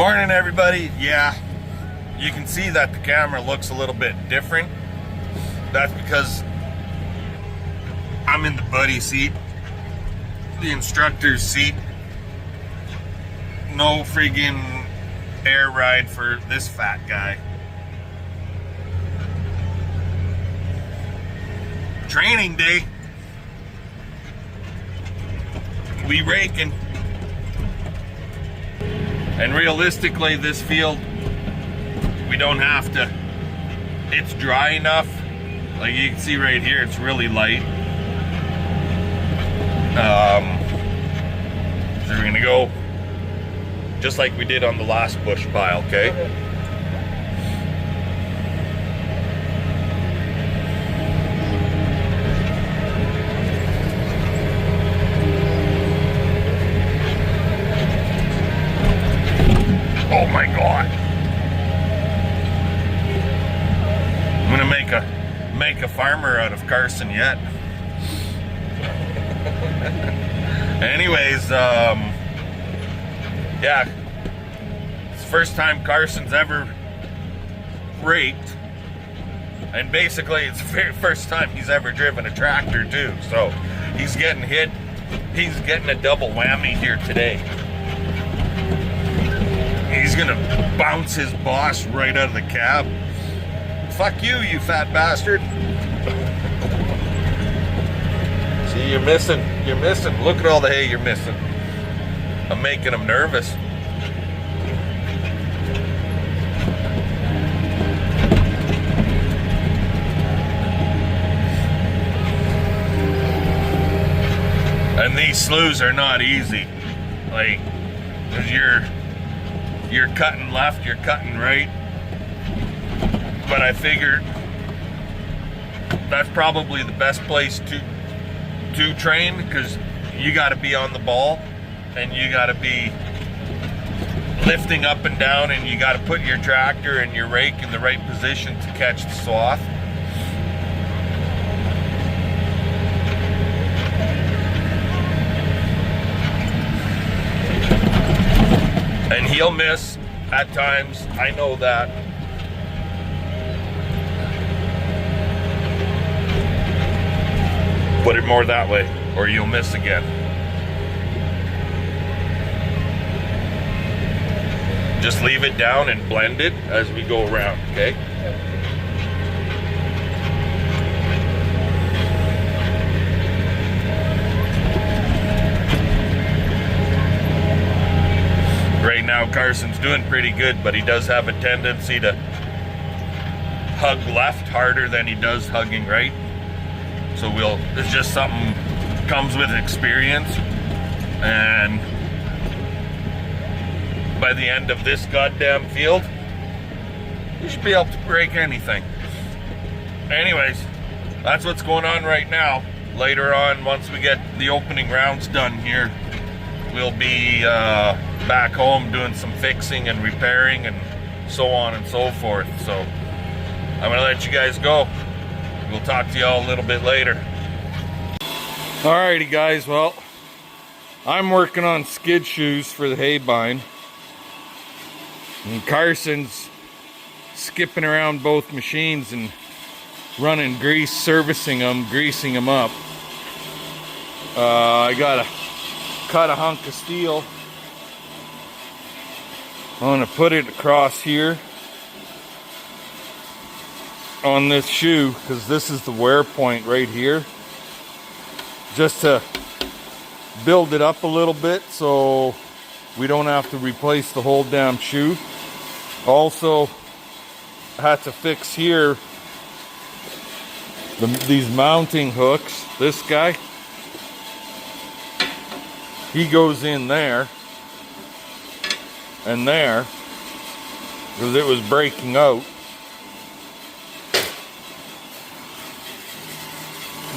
Morning, everybody. Yeah, you can see that the camera looks a little bit different. That's because I'm in the buddy seat, the instructor's seat. No friggin' air ride for this fat guy. Training day. We raking. And realistically, this field, we don't have to, it's dry enough. Like you can see right here, it's really light. So we're gonna go just like we did on the last bush pile, okay? Oh my God. I'm gonna make a farmer out of Carson yet. Anyways, yeah, it's the first time Carson's ever raked, and basically it's the first time he's ever driven a tractor too, so he's getting hit. He's getting a double whammy here today. He's gonna bounce his boss right out of the cab. Fuck you, you fat bastard. See, you're missing. Look at all the hay you're missing. I'm making him nervous. And these sloughs are not easy. Like, 'cause you're cutting left, you're cutting right. But I figured that's probably the best place to train, because you got to be on the ball and you got to be lifting up and down, and you got to put your tractor and your rake in the right position to catch the swath. And he'll miss at times, I know that. Put it more that way, or you'll miss again. Just leave it down and blend it as we go around, okay? Right now, Carson's doing pretty good, but he does have a tendency to hug left harder than he does hugging right. So it's just something comes with experience. And by the end of this goddamn field, you should be able to break anything. Anyways, that's what's going on right now. Later on, once we get the opening rounds done here, we'll be back home doing some fixing and repairing and so on and so forth. So I'm gonna let you guys go. We'll talk to y'all a little bit later. Alrighty guys, well, I'm working on skid shoes for the hay bind. And Carson's skipping around both machines and running grease, servicing them, greasing them up. I gotta cut a hunk of steel. I'm gonna put it across here on this shoe, because this is the wear point right here, just to build it up a little bit so we don't have to replace the whole damn shoe. Also, I had to fix here these mounting hooks. This guy, he goes in there and there because it was breaking out.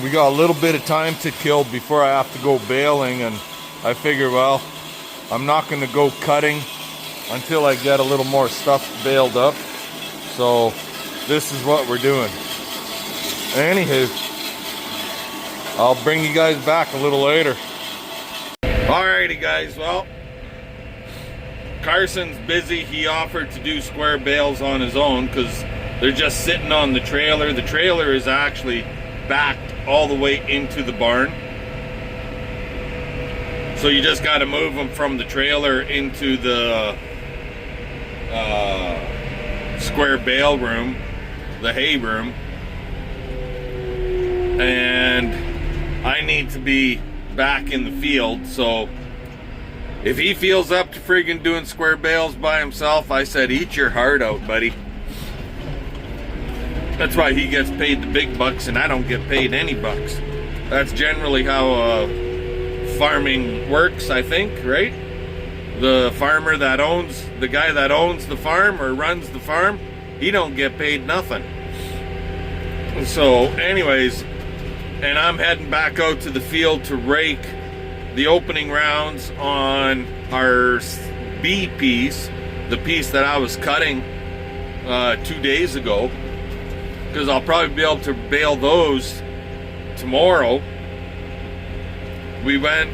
We got a little bit of time to kill before I have to go baling, and I figure, well, I'm not going to go cutting until I get a little more stuff baled up. So this is what we're doing. Anywho, I'll bring you guys back a little later. Alrighty guys, well, Carson's busy. He offered to do square bales on his own because they're just sitting on the trailer. The trailer is actually backed all the way into the barn. So you just got to move them from the trailer into the square bale room, the hay room. And I need to be back in the field, so if he feels up to friggin' doing square bales by himself, I said, eat your heart out, buddy. That's why he gets paid the big bucks and I don't get paid any bucks. That's generally how farming works, I think, right? The farmer that owns, the guy that owns the farm or runs the farm, he don't get paid nothing. So anyways, and I'm heading back out to the field to rake the opening rounds on our B piece, the piece that I was cutting 2 days ago, because I'll probably be able to bale those tomorrow.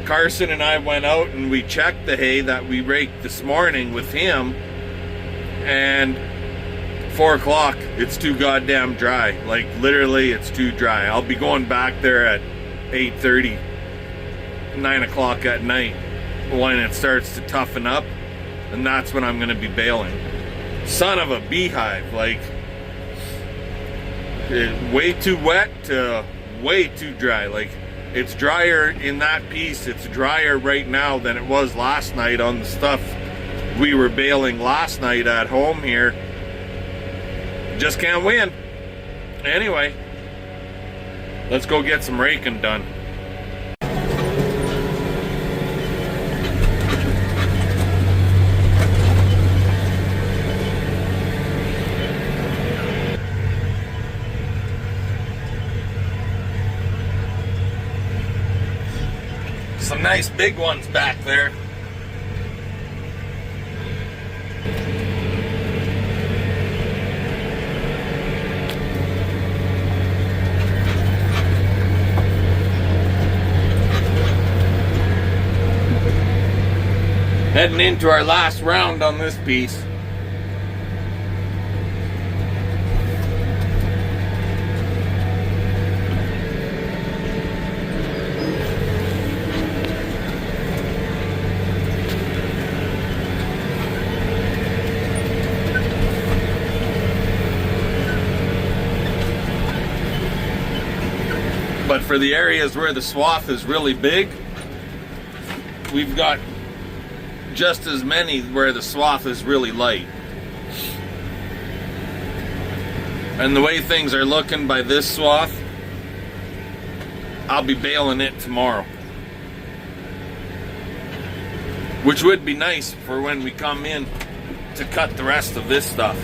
Carson and I went out and we checked the hay that we raked this morning with him, and 4 o'clock, it's too goddamn dry. Like, literally, it's too dry. I'll be going back there at 8:30, 9 o'clock at night when it starts to toughen up, and that's when I'm going to be baling. Son of a beehive. Like, way too wet to way too dry. Like, it's drier in that piece. It's drier right now than it was last night on the stuff we were baling last night at home here. Just can't win. Anyway, let's go get some raking done. Some nice big ones back there. Heading into our last round on this piece. But for the areas where the swath is really big, we've got just as many where the swath is really light. And the way things are looking by this swath, I'll be baling it tomorrow. Which would be nice for when we come in to cut the rest of this stuff.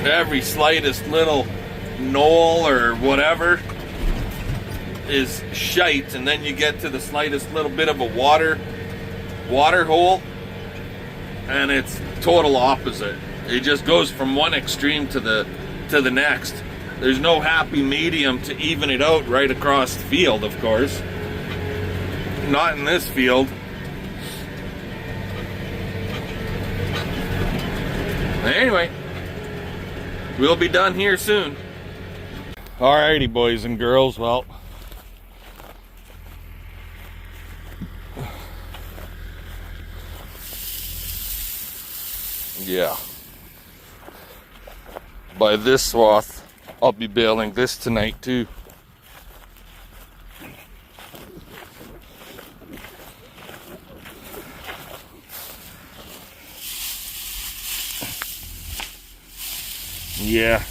Every slightest little knoll or whatever is shite, and then you get to the slightest little bit of a water hole and it's total opposite. It just goes from one extreme to the next. There's no happy medium to even it out right across the field, of course. Not in this field. Anyway, we'll be done here soon. Alrighty, boys and girls, well, yeah, by this swath, I'll be baling this tonight too. Yeah.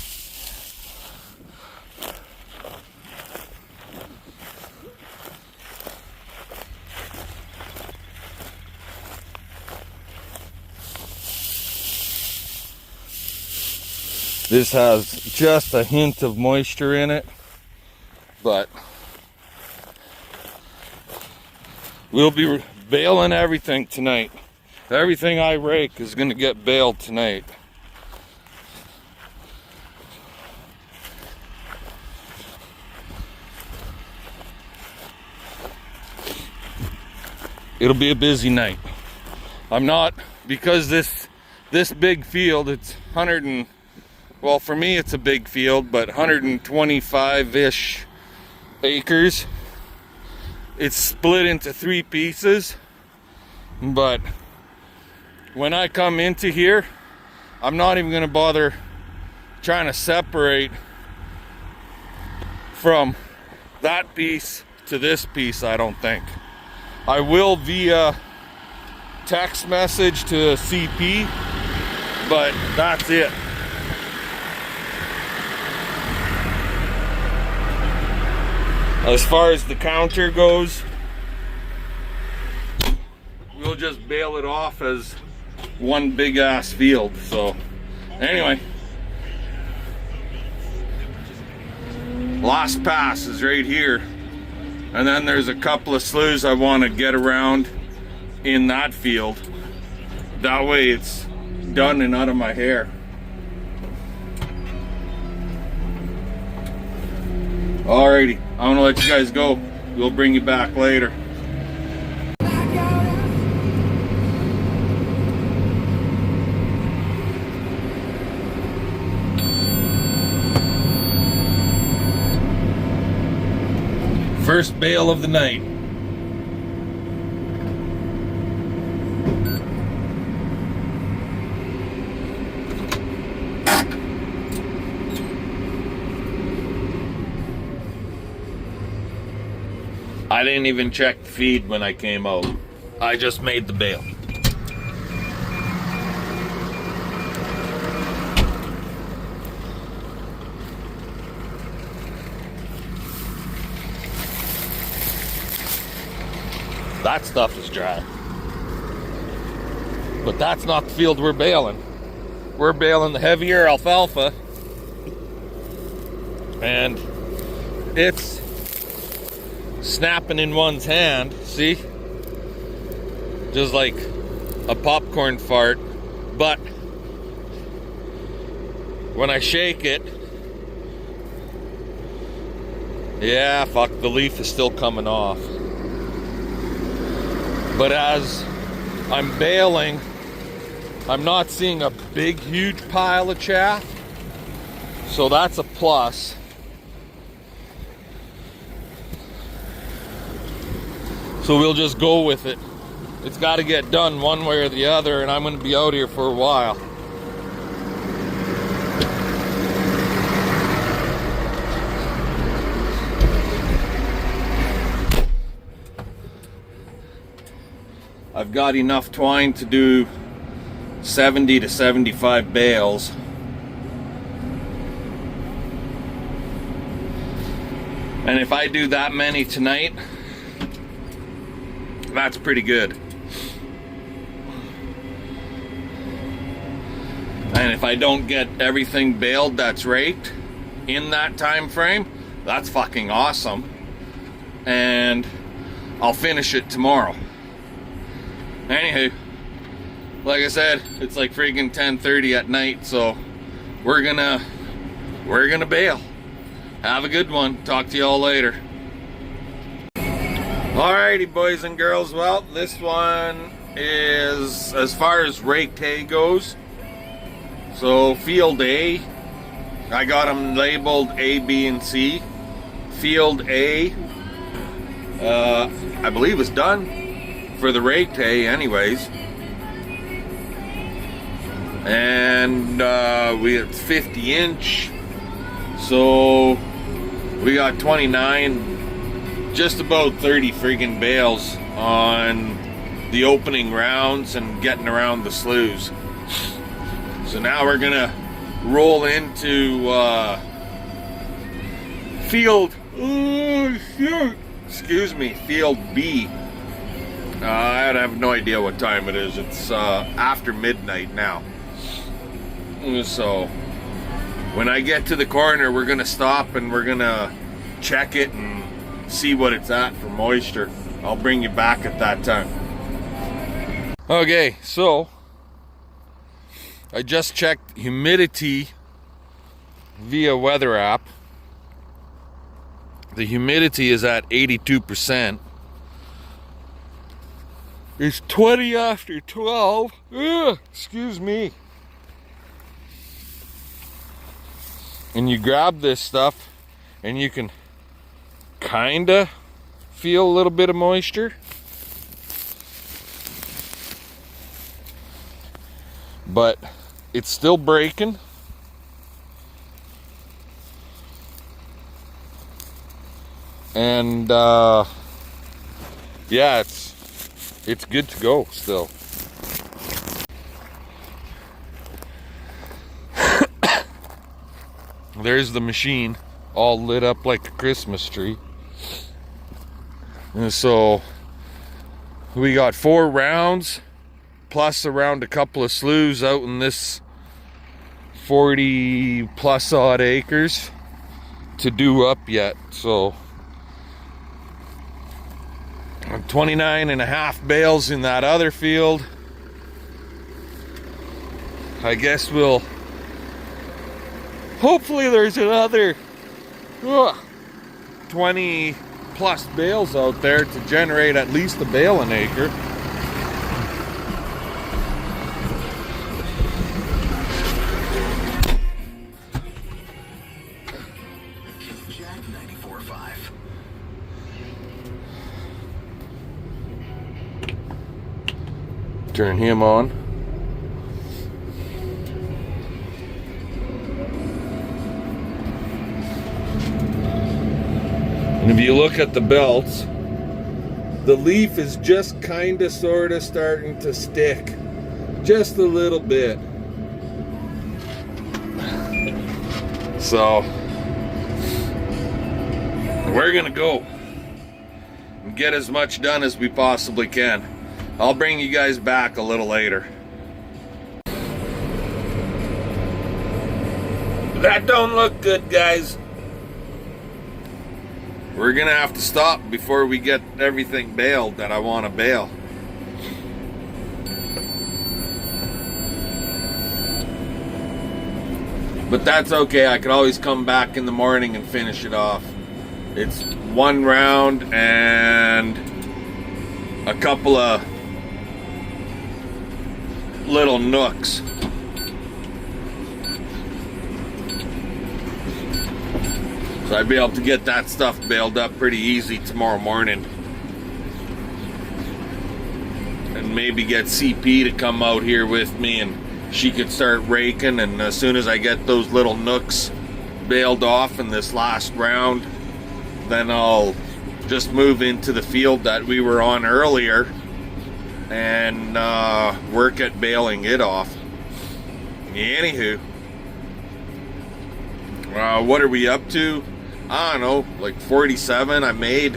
This has just a hint of moisture in it, but we'll be baling everything tonight. Everything I rake is going to get baled tonight. it'll be a busy night. I'm not, because this big field, it's 100 and, well, for me it's a big field, but 125-ish acres. It's split into 3 pieces, but when I come into here, I'm not even gonna bother trying to separate from that piece to this piece, I don't think. I will via text message to CP, but that's it. As far as the counter goes, we'll just bail it off as one big ass field. So anyway, last pass is right here, and then there's a couple of sloughs I want to get around in that field. That way it's done and out of my hair. Alrighty, I'm gonna let you guys go. We'll bring you back later. First bale of the night. I didn't even check the feed when I came out. I just made the bale. That stuff is dry. But that's not the field we're baling. We're baling the heavier alfalfa. And it's snapping in one's hand, see? Just like a popcorn fart. But when I shake it, yeah, fuck, the leaf is still coming off. But as I'm baling, I'm not seeing a big, huge pile of chaff. So that's a plus. So we'll just go with it. It's got to get done one way or the other, and I'm going to be out here for a while. I've got enough twine to do 70 to 75 bales. And if I do that many tonight, that's pretty good. And if I don't get everything baled that's raked in that time frame, that's fucking awesome. And I'll finish it tomorrow. Anywho, like I said, it's like freaking 10:30 at night, so we're gonna bail. Have a good one. Talk to y'all later. Alrighty, boys and girls. Well, this one is as far as raked hay goes. So field A, I got them labeled A, B, and C. Field A, I believe is done for the raked hay anyways. And it's 50 inch, so we got 29, just about 30 friggin' bales on the opening rounds and getting around the sloughs. So now we're gonna roll into field, field B. I have no idea what time it is. It's after midnight now. So when I get to the corner, we're gonna stop and we're gonna check it and see what it's at for moisture. I'll bring you back at that time. Okay, so I just checked humidity via weather app. The humidity is at 82%. It's 20 after 12. Ugh, excuse me. And you grab this stuff and you can kinda feel a little bit of moisture. But it's still breaking. And yeah, it's good to go still. There's the machine all lit up like a Christmas tree. And so we got 4 rounds plus around a couple of sloughs out in this 40 plus odd acres to do up yet. So 29.5 bales in that other field. I guess we'll hopefully there's another 20 plus bales out there to generate at least a bale an acre. Turn him on. And if you look at the belts, the leaf is just kind of sort of starting to stick. Just a little bit. So we're gonna go and get as much done as we possibly can. I'll bring you guys back a little later. That don't look good, guys. We're gonna have to stop before we get everything baled that I want to bale. But that's okay, I could always come back in the morning and finish it off. It's 1 round and a couple of little nooks. So I'd be able to get that stuff baled up pretty easy tomorrow morning. And maybe get CP to come out here with me and she could start raking, and as soon as I get those little nooks baled off in this last round, then I'll just move into the field that we were on earlier and work at baling it off. Anywho, what are we up to? I don't know, like 47 I made.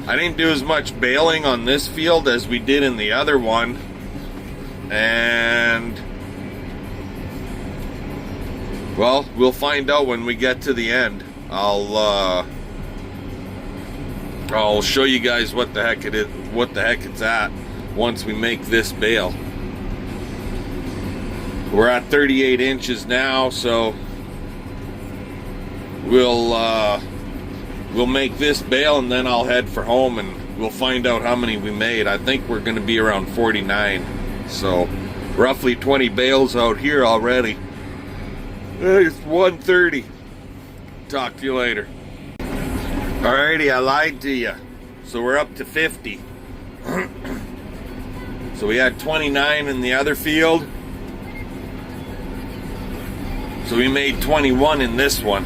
I didn't do as much baling on this field as we did in the other one, and well, we'll find out when we get to the end. I'll show you guys what the heck it is, what the heck it's at once we make this bale. We're at 38 inches now, so we'll make this bale and then I'll head for home and we'll find out how many we made. I think we're going to be around 49, so roughly 20 bales out here already. It's 1:30. Talk to you later. Alrighty, I lied to you. So we're up to 50. So we had 29 in the other field. So we made 21 in this one.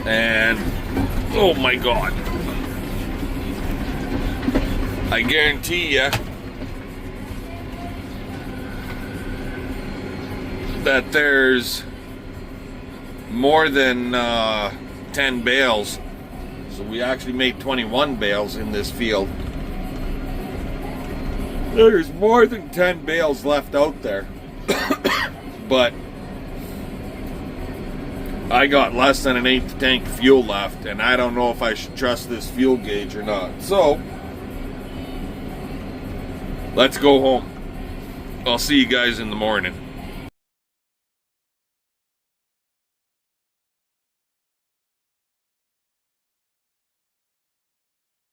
And oh my God, I guarantee you that there's more than 10 bales. So we actually made 21 bales in this field. There's more than 10 bales left out there. But I got less than an 1/8 tank of fuel left, and I don't know if I should trust this fuel gauge or not. So let's go home. I'll see you guys in the morning.